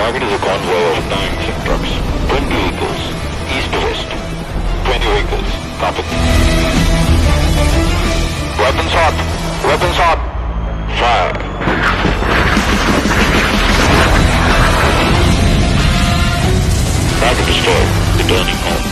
target is a convoy of tanks and trucks. 20 vehicles, east to west. 20 vehicles, copy. Weapons hot! Weapons hot! Fire! Target destroyed. Returning home.